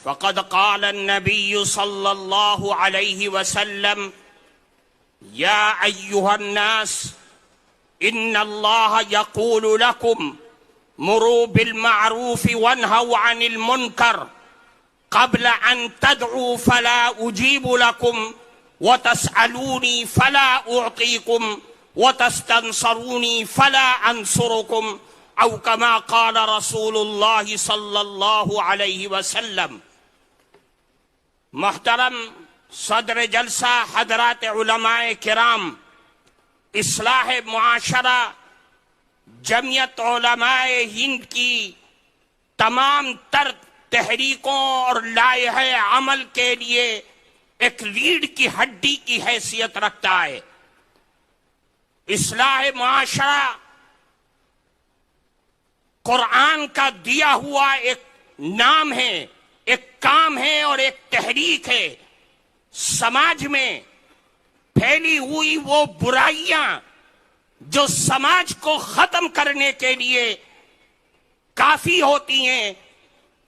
فقد قال النبي صلى الله عليه وسلم يا أيها الناس إن الله يقول لكم مروا بالمعروف وانهوا عن المنكر قبل أن تدعوا فلا أجيب لكم وتسألوني فلا أعطيكم وتستنصروني فلا أنصركم أو كما قال رسول الله صلی اللہ علیہ وسلم۔ محترم صدر جلسہ، حضرات علماء کرام، اصلاح معاشرہ، جمعیت علماء ہند کی تمام تر تحریکوں اور لائحہ عمل کے لیے ایک ریڑھ کی ہڈی کی حیثیت رکھتا ہے۔ اصلاح معاشرہ قرآن کا دیا ہوا ایک نام ہے، ایک کام ہے اور ایک تحریک ہے۔ سماج میں پھیلی ہوئی وہ برائیاں جو سماج کو ختم کرنے کے لیے کافی ہوتی ہیں،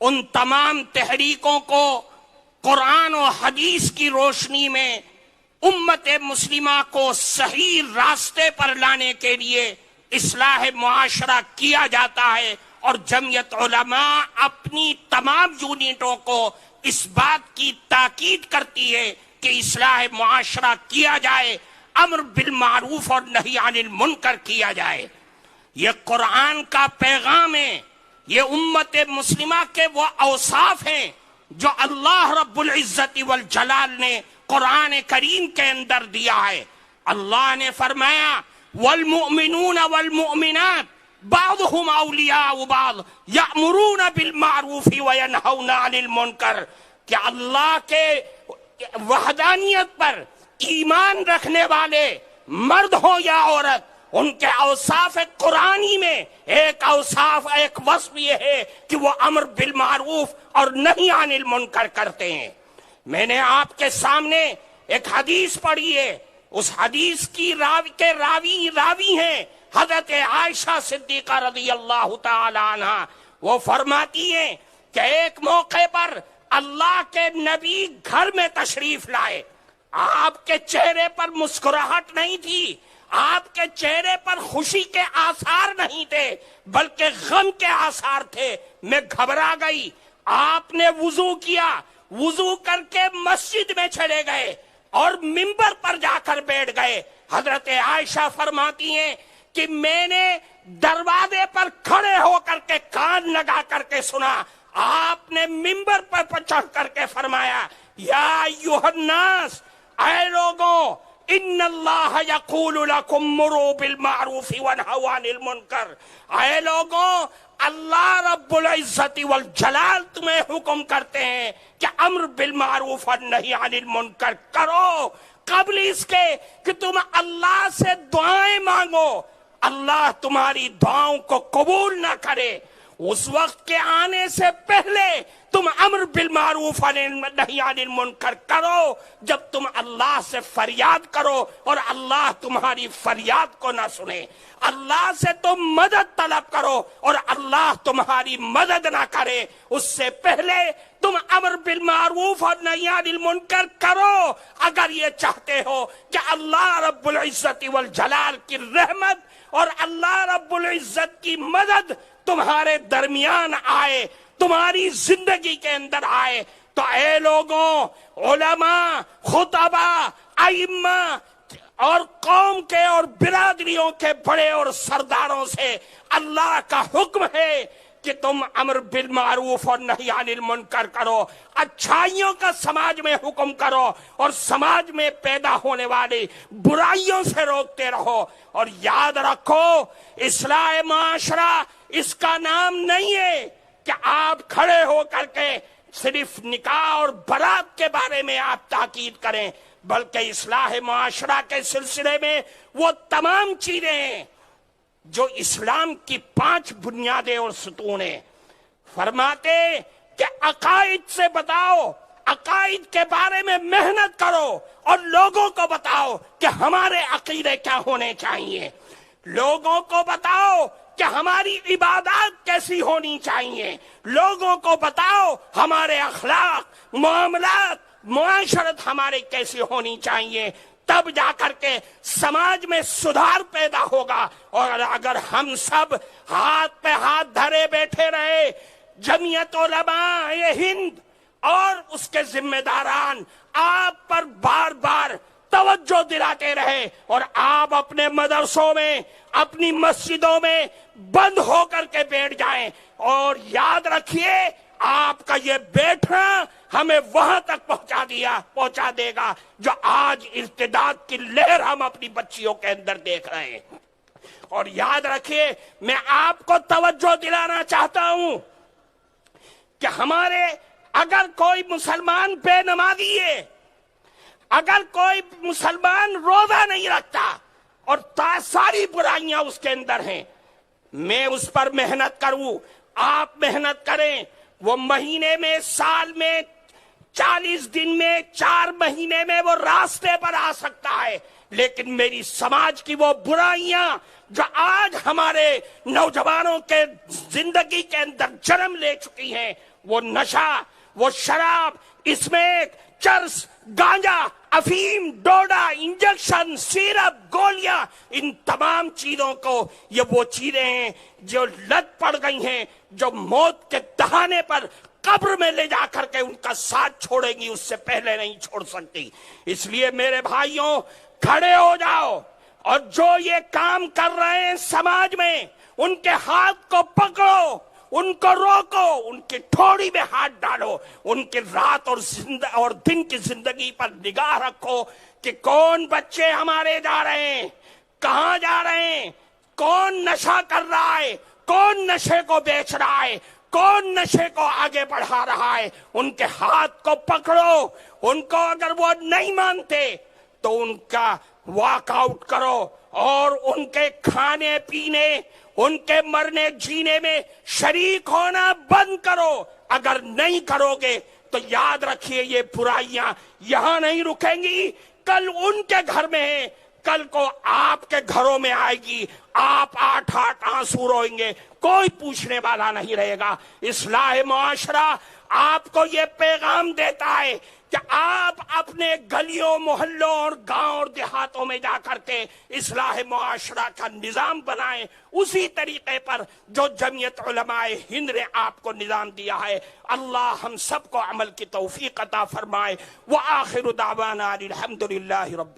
ان تمام تحریکوں کو قرآن و حدیث کی روشنی میں امت مسلمہ کو صحیح راستے پر لانے کے لیے اصلاح معاشرہ کیا جاتا ہے، اور جمعیت علماء اپنی تمام یونٹوں کو اس بات کی تاکید کرتی ہے کہ اصلاح معاشرہ کیا جائے، امر بالمعروف اور نہی عن المنکر کیا جائے۔ یہ قرآن کا پیغام ہے، یہ امت مسلمہ کے وہ اوصاف ہیں جو اللہ رب العزت والجلال نے قرآن کریم کے اندر دیا ہے۔ اللہ نے فرمایا والمؤمنون والمؤمنات بعضهم اولیاء بعض یأمرون بالمعروف وینہون عن المنکر، کہ اللہ کے وحدانیت پر ایمان رکھنے والے مرد ہو یا عورت، ان کے اوصاف قرآنی میں ایک اوصاف، ایک وصف یہ ہے کہ وہ امر بالمعروف اور نہی عن المنکر کرتے ہیں۔ میں نے آپ کے سامنے ایک حدیث پڑھی ہے، اس حدیث کی راوی ہیں حضرت عائشہ صدیقہ رضی اللہ تعالی عنہ۔ وہ فرماتی ہیں کہ ایک موقع پر اللہ کے نبی گھر میں تشریف لائے، آپ کے چہرے پر مسکراہٹ نہیں تھی، آپ کے چہرے پر خوشی کے آثار نہیں تھے، بلکہ غم کے آثار تھے۔ میں گھبرا گئی، آپ نے وضو کیا، وضو کر کے مسجد میں چلے گئے اور منبر پر جا کر بیٹھ گئے۔ حضرت عائشہ فرماتی ہیں کہ میں نے دروازے پر کھڑے ہو کر کے کان لگا کر کے سنا، آپ نے منبر پر چڑھ کر کے فرمایا یا ایھا الناس، اے لوگوں، ان اللہ یقول لکم مروا بالمعروف وانہوا عن المنکر، اے لوگوں، اللہ رب العزت والجلال تمہیں حکم کرتے ہیں کہ امر بالمعروف اور نہی عن المنکر کرو، قبل اس کے کہ تم اللہ سے دعائیں مانگو، اللہ تمہاری دعاؤں کو قبول نہ کرے۔ اس وقت کے آنے سے پہلے تم امر بالمعروف اور نہی عن المنکر کرو جب تم اللہ سے فریاد کرو اور اللہ تمہاری فریاد کو نہ سنے، اللہ سے تم مدد طلب کرو اور اللہ تمہاری مدد نہ کرے۔ اس سے پہلے تم امر بالمعروف اور نہی عن المنکر کرو اگر یہ چاہتے ہو کہ اللہ رب العزت والجلال کی رحمت اور اللہ رب العزت کی مدد تمہارے درمیان آئے، تمہاری زندگی کے اندر آئے۔ تو اے لوگوں، علماء، خطباء، ائمہ اور قوم کے اور برادریوں کے بڑے اور سرداروں سے اللہ کا حکم ہے کہ تم امر بالمعروف اور نہی عن المنکر کرو، اچھائیوں کا سماج میں حکم کرو اور سماج میں پیدا ہونے والی برائیوں سے روکتے رہو۔ اور یاد رکھو، اصلاح معاشرہ اس کا نام نہیں ہے کہ آپ کھڑے ہو کر کے صرف نکاح اور برات کے بارے میں آپ تاکید کریں، بلکہ اصلاح معاشرہ کے سلسلے میں وہ تمام چیزیں ہیں جو اسلام کی 5 بنیادیں اور ستون ہیں۔ فرماتے کہ عقائد سے بتاؤ، عقائد کے بارے میں محنت کرو اور لوگوں کو بتاؤ کہ ہمارے عقیدے کیا ہونے چاہیے، لوگوں کو بتاؤ کہ ہماری عبادات کیسی ہونی چاہیے، لوگوں کو بتاؤ ہمارے اخلاق، معاملات، معاشرت ہمارے کیسی ہونی چاہیے، تب جا کر کے سماج میں سدھار پیدا ہوگا۔ اور اگر ہم سب ہاتھ پہ ہاتھ دھرے بیٹھے رہے، جمعیت علماء ہند اور اس کے ذمہ داران آپ پر بار بار توجہ دلاتے رہے، اور آپ اپنے مدرسوں میں، اپنی مسجدوں میں بند ہو کر کے بیٹھ جائیں، اور یاد رکھیے آپ کا یہ بیٹھنا ہمیں وہاں تک پہنچا دے گا جو آج ارتداد کی لہر ہم اپنی بچیوں کے اندر دیکھ رہے ہیں۔ اور یاد رکھیے، میں آپ کو توجہ دلانا چاہتا ہوں کہ ہمارے اگر کوئی مسلمان بے نمازی ہے، اگر کوئی مسلمان روزہ نہیں رکھتا اور ساری برائیاں اس کے اندر ہیں، میں اس پر محنت کروں، آپ محنت کریں، وہ مہینے میں، سال میں، 40 دن میں، 4 مہینے میں وہ راستے پر آ سکتا ہے، لیکن میری سماج کی وہ برائیاں جو آج ہمارے نوجوانوں کے زندگی کے اندر جنم لے چکی ہیں، وہ نشہ، وہ شراب، اسمیک، چرس، گانجا، افیم، ڈوڈا، انجیکشن، سیرپ، گولیاں، ان تمام چیزوں کو، یہ وہ چیزیں ہیں جو لت پڑ گئی ہیں، جو موت کے دہانے پر قبر میں لے جا کر کے ان کا ساتھ چھوڑیں گی، اس سے پہلے نہیں چھوڑ سکتی۔ اس لیے میرے بھائیوں، کھڑے ہو جاؤ، اور جو یہ کام کر رہے ہیں سماج میں، ان کے ہاتھ کو پکڑو، ان کو روکو، ان کی ٹھوڑی میں ہاتھ ڈالو، ان کی رات اور دن کی زندگی پر نگاہ رکھو کہ کون بچے ہمارے جا رہے ہیں، کہاں جا رہے ہیں، کون نشہ کر رہا ہے، کون نشے کو بیچ رہا ہے، کون نشے کو آگے بڑھا رہا ہے، ان کے ہاتھ کو پکڑو، ان کو اگر وہ نہیں مانتے تو ان کا واک آؤٹ کرو، اور ان کے کھانے پینے، ان کے مرنے جینے میں شریک ہونا بند کرو۔ اگر نہیں کرو گے تو یاد رکھیے یہ برائیاں یہاں نہیں رکیں گی، کل ان کے گھر میں ہیں، کل کو آپ کے گھروں میں آئے گی، آپ 8 آنسو روئیں گے، کوئی پوچھنے والا نہیں رہے گا۔ اصلاح معاشرہ آپ کو یہ پیغام دیتا ہے کہ آپ اپنے گلیوں، محلوں اور گاؤں اور دیہاتوں میں جا کر کے اصلاح معاشرہ کا نظام بنائیں، اسی طریقے پر جو جمعیت علماء ہند نے آپ کو نظام دیا ہے۔ اللہ ہم سب کو عمل کی توفیق عطا فرمائے۔ وآخر دعوانا الحمدللہ رب